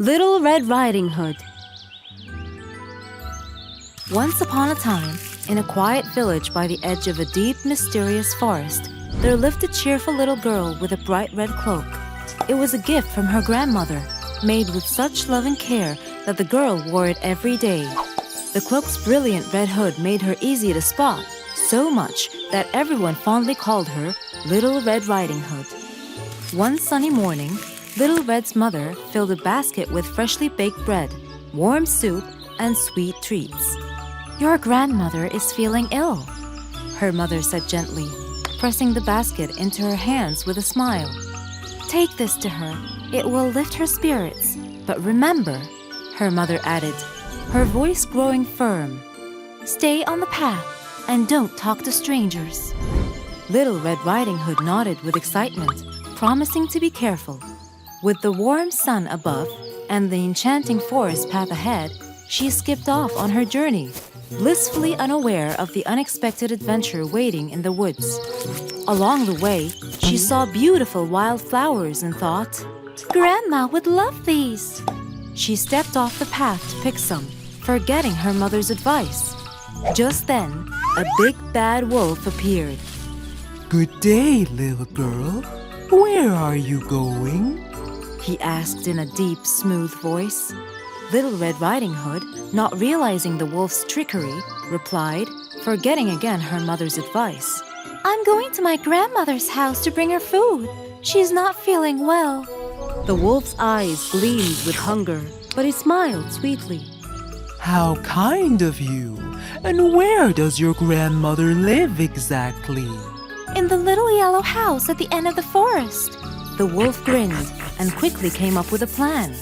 Little Red Riding Hood. Once upon a time, in a quiet village by the edge of a deep, mysterious forest, there lived a cheerful little girl with a bright red cloak. It was a gift from her grandmother, made with such love and care that the girl wore it every day. The cloak's brilliant red hood made her easy to spot, so much that everyone fondly called her Little Red Riding Hood. One sunny morning, Little Red's mother filled a basket with freshly baked bread, warm soup, and sweet treats. "Your grandmother is feeling ill," her mother said gently, pressing the basket into her hands with a smile. "Take this to her. It will lift her spirits. But remember," her mother added, her voice growing firm, "stay on the path and don't talk to strangers." Little Red Riding Hood nodded with excitement, promising to be careful. With the warm sun above and the enchanting forest path ahead, she skipped off on her journey, blissfully unaware of the unexpected adventure waiting in the woods. Along the way, she saw beautiful wild flowers and thought, "Grandma would love these." She stepped off the path to pick some, forgetting her mother's advice. Just then, a big bad wolf appeared. "Good day, little girl. Where are you going?" he asked in a deep, smooth voice. Little Red Riding Hood, not realizing the wolf's trickery, replied, forgetting again her mother's advice, "I'm going to my grandmother's house to bring her food. She's not feeling well." The wolf's eyes gleamed with hunger, but he smiled sweetly. "How kind of you! And where does your grandmother live exactly?" "In the little yellow house at the end of the forest." The wolf grinned and quickly came up with a plan.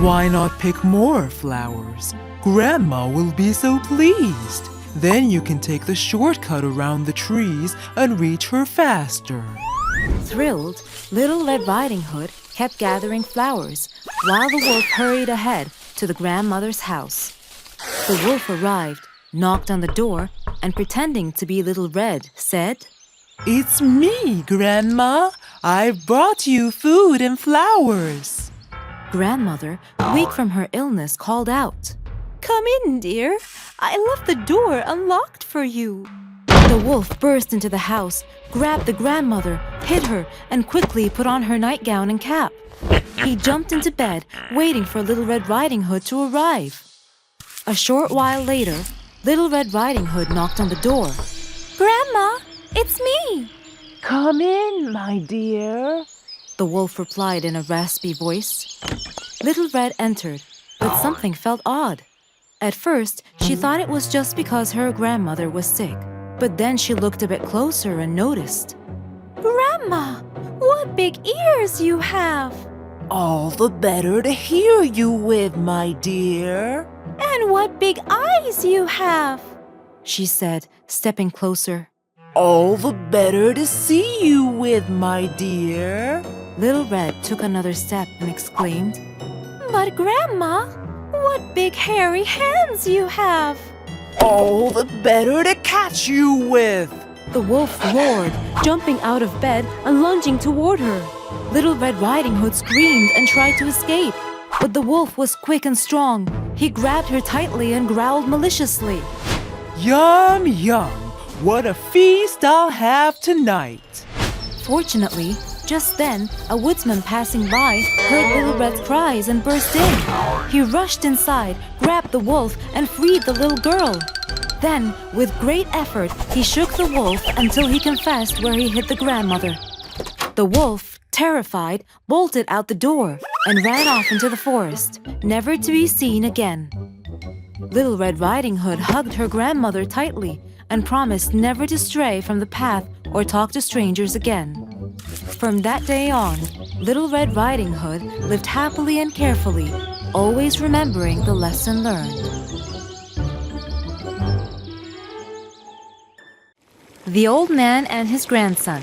"Why not pick more flowers? Grandma will be so pleased. Then you can take the shortcut around the trees and reach her faster." Thrilled, Little Red Riding Hood kept gathering flowers while the wolf hurried ahead to the grandmother's house. The wolf arrived, knocked on the door, and pretending to be Little Red, said, "It's me, Grandma. I've brought you food and flowers." Grandmother, weak from her illness, called out, "Come in, dear. I left the door unlocked for you." The wolf burst into the house, grabbed the grandmother, hit her, and quickly put on her nightgown and cap. He jumped into bed, waiting for Little Red Riding Hood to arrive. A short while later, Little Red Riding Hood knocked on the door. "Grandma, it's me." "Come in, my dear," the wolf replied in a raspy voice. Little Red entered, but something felt odd. At first, she thought it was just because her grandmother was sick, but then she looked a bit closer and noticed. "Grandma, what big ears you have!" "All the better to hear you with, my dear." "And what big eyes you have!" she said, stepping closer. "All the better to see you with, my dear." Little Red took another step and exclaimed, "But Grandma, what big hairy hands you have!" "All the better to catch you with." The wolf roared, jumping out of bed and lunging toward her. Little Red Riding Hood screamed and tried to escape, but the wolf was quick and strong. He grabbed her tightly and growled maliciously. "Yum, yum. What a feast I'll have tonight." Fortunately, just then, a woodsman passing by heard Little Red's cries and burst in. He rushed inside, grabbed the wolf, and freed the little girl. Then, with great effort, he shook the wolf until he confessed where he hid the grandmother. The wolf, terrified, bolted out the door and ran off into the forest, never to be seen again. Little Red Riding Hood hugged her grandmother tightly and promised never to stray from the path or talk to strangers again. From that day on, Little Red Riding Hood lived happily and carefully, always remembering the lesson learned. The Old Man and His Grandson.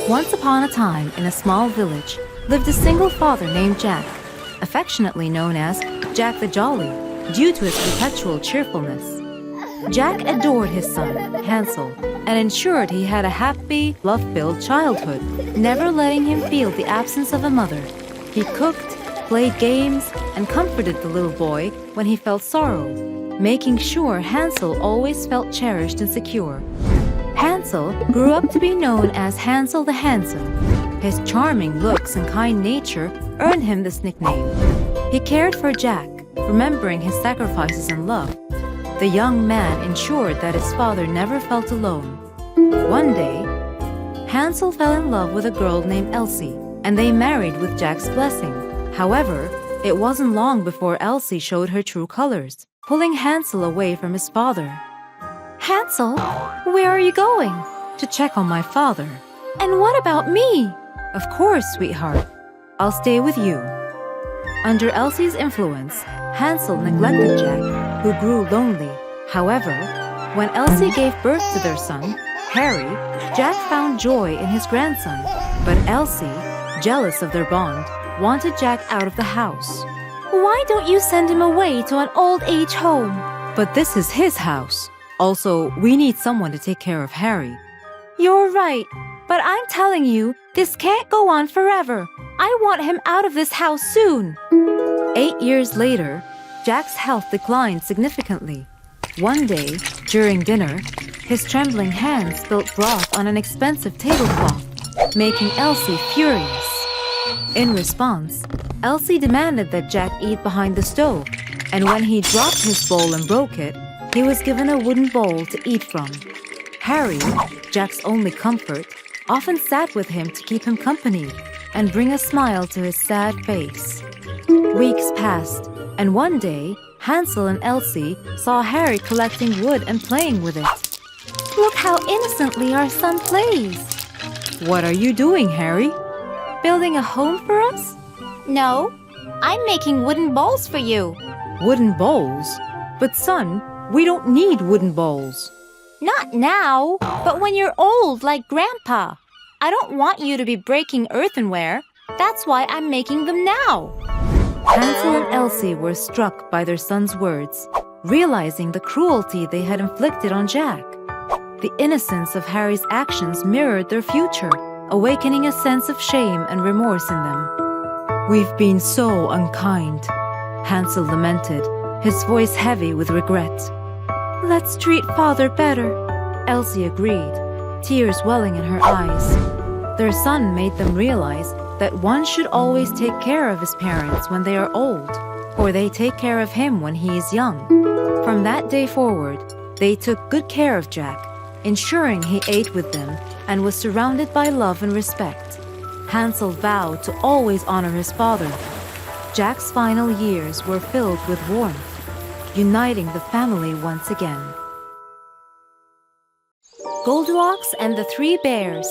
Once upon a time, in a small village, lived a single father named Jack, affectionately known as Jack the Jolly, due to his perpetual cheerfulness. Jack adored his son, Hansel, and ensured he had a happy, love-filled childhood, never letting him feel the absence of a mother. He cooked, played games, and comforted the little boy when he felt sorrow, making sure Hansel always felt cherished and secure. Hansel grew up to be known as Hansel the Handsome. His charming looks and kind nature earned him this nickname. He cared for Jack, remembering his sacrifices and love. The young man ensured that his father never felt alone. One day, Hansel fell in love with a girl named Elsie, and they married with Jack's blessing. However, it wasn't long before Elsie showed her true colors, pulling Hansel away from his father. Hansel, where are you going? To check on my father. And what about me? Of course, sweetheart. I'll stay with you. Under Elsie's influence, Hansel neglected Jack, who grew lonely. However, when Elsie gave birth to their son, Harry, Jack found joy in his grandson. But Elsie, jealous of their bond, wanted Jack out of the house. Why don't you send him away to an old age home? But this is his house. Also, we need someone to take care of Harry. You're right, but I'm telling you, this can't go on forever. I want him out of this house soon. 8 years later, Jack's health declined significantly. One day, during dinner, his trembling hands spilled broth on an expensive tablecloth, making Elsie furious. In response, Elsie demanded that Jack eat behind the stove, and when he dropped his bowl and broke it, he was given a wooden bowl to eat from. Harry, Jack's only comfort, often sat with him to keep him company and bring a smile to his sad face. Weeks passed, and one day, Hansel and Elsie saw Harry collecting wood and playing with it. Look how innocently our son plays. What are you doing, Harry? Building a home for us? No, I'm making wooden bowls for you. Wooden bowls? But son, we don't need wooden bowls. Not now, but when you're old like Grandpa. I don't want you to be breaking earthenware. That's why I'm making them now. Hansel and Elsie were struck by their son's words, realizing the cruelty they had inflicted on Jack. The innocence of Harry's actions mirrored their future, awakening a sense of shame and remorse in them. "We've been so unkind," Hansel lamented, his voice heavy with regret. "Let's treat Father better," Elsie agreed, tears welling in her eyes. Their son made them realize that one should always take care of his parents when they are old, or they take care of him when he is young. From that day forward, they took good care of Jack, ensuring he ate with them and was surrounded by love and respect. Hansel vowed to always honor his father. Jack's final years were filled with warmth, uniting the family once again. Goldilocks and the Three Bears.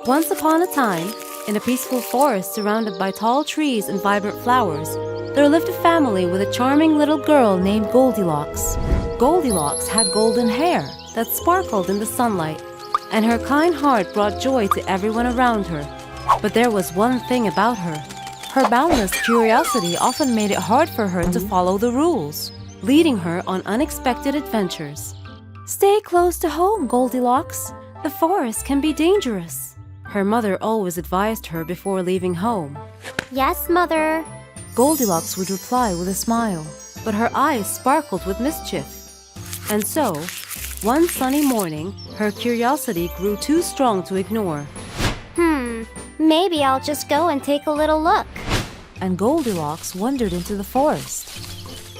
Once upon a time, in a peaceful forest surrounded by tall trees and vibrant flowers, there lived a family with a charming little girl named Goldilocks. Goldilocks had golden hair that sparkled in the sunlight, and her kind heart brought joy to everyone around her. But there was one thing about her. Her boundless curiosity often made it hard for her to follow the rules, leading her on unexpected adventures. "Stay close to home, Goldilocks. The forest can be dangerous." Her mother always advised her before leaving home. "Yes, Mother." Goldilocks would reply with a smile, but her eyes sparkled with mischief. And so, one sunny morning, her curiosity grew too strong to ignore. Maybe I'll just go and take a little look. And Goldilocks wandered into the forest.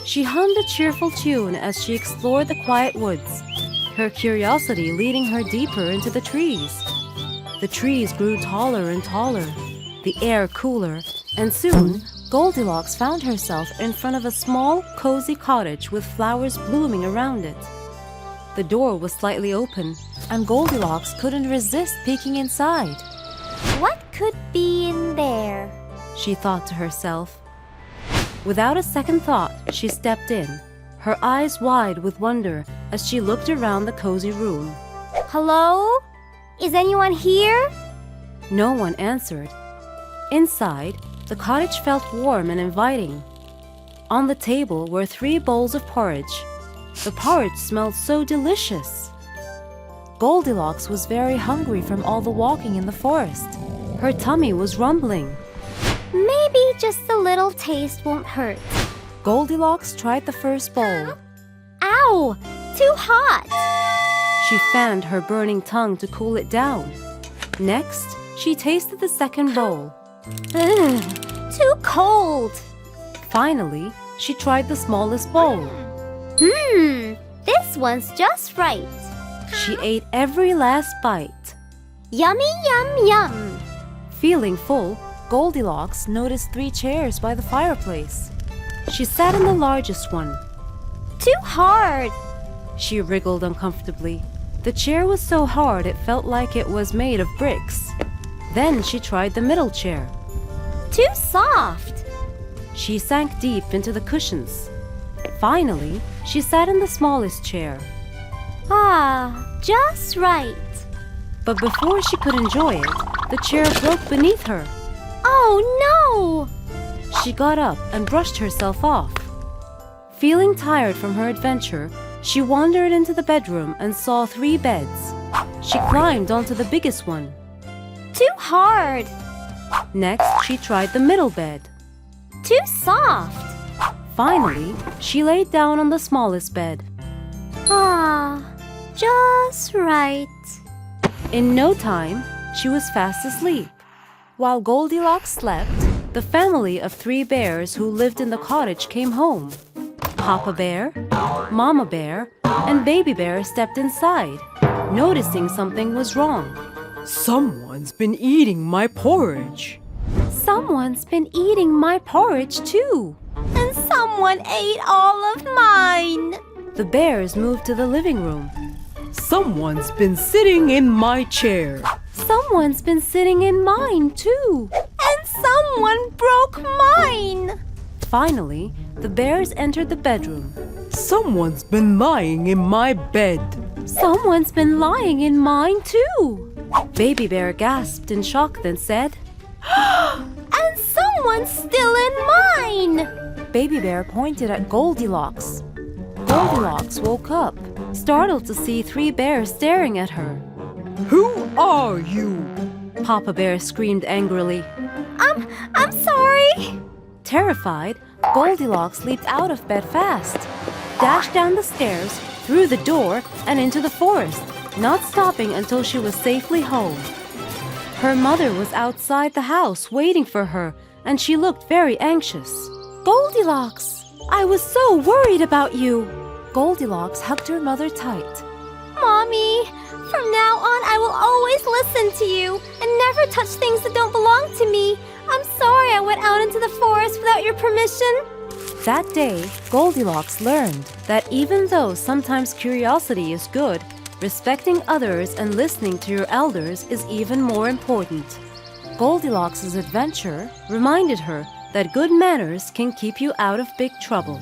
She hummed a cheerful tune as she explored the quiet woods, her curiosity leading her deeper into the trees. The trees grew taller and taller, the air cooler, and soon Goldilocks found herself in front of a small, cozy cottage with flowers blooming around it. The door was slightly open, and Goldilocks couldn't resist peeking inside. What could be in there? She thought to herself. Without a second thought, she stepped in, her eyes wide with wonder as she looked around the cozy room. Hello? Is anyone here? No one answered. Inside, the cottage felt warm and inviting. On the table were 3 bowls of porridge. The porridge smelled so delicious. Goldilocks was very hungry from all the walking in the forest. Her tummy was rumbling. Maybe just a little taste won't hurt. Goldilocks tried the first bowl. Ow! Too hot! She fanned her burning tongue to cool it down. Next, she tasted the second bowl. Ugh, too cold! Finally, she tried the smallest bowl. This one's just right. She ate every last bite. Yummy, yum, yum. Feeling full, Goldilocks noticed 3 chairs by the fireplace. She sat in the largest one. Too hard. She wriggled uncomfortably. The chair was so hard it felt like it was made of bricks. Then she tried the middle chair. Too soft. She sank deep into the cushions. Finally, she sat in the smallest chair. Just right. But before she could enjoy it, the chair broke beneath her. Oh no! She got up and brushed herself off. Feeling tired from her adventure, she wandered into the bedroom and saw 3 beds. She climbed onto the biggest one. Too hard. Next, she tried the middle bed. Too soft. Finally, she laid down on the smallest bed. Just right. In no time, she was fast asleep. While Goldilocks slept, the family of 3 bears who lived in the cottage came home. Papa Bear, Mama Bear, and Baby Bear stepped inside, noticing something was wrong. Someone's been eating my porridge. Someone's been eating my porridge too. And someone ate all of mine. The bears moved to the living room. Someone's been sitting in my chair. Someone's been sitting in mine too. And someone broke mine. Finally, the bears entered the bedroom. Someone's been lying in my bed. Someone's been lying in mine too. Baby Bear gasped in shock, then said, And someone's still in mine. Baby Bear pointed at Goldilocks. Goldilocks woke up, startled to see 3 bears staring at her. Who are you? Papa Bear screamed angrily. I'm sorry. Terrified, Goldilocks leaped out of bed fast, dashed down the stairs, through the door, and into the forest, not stopping until she was safely home. Her mother was outside the house waiting for her, and she looked very anxious. Goldilocks, I was so worried about you. Goldilocks hugged her mother tight. Mommy, from now on I will always listen to you and never touch things that don't belong to me. I'm sorry I went out into the forest without your permission. That day, Goldilocks learned that even though sometimes curiosity is good, respecting others and listening to your elders is even more important. Goldilocks' adventure reminded her that good manners can keep you out of big trouble.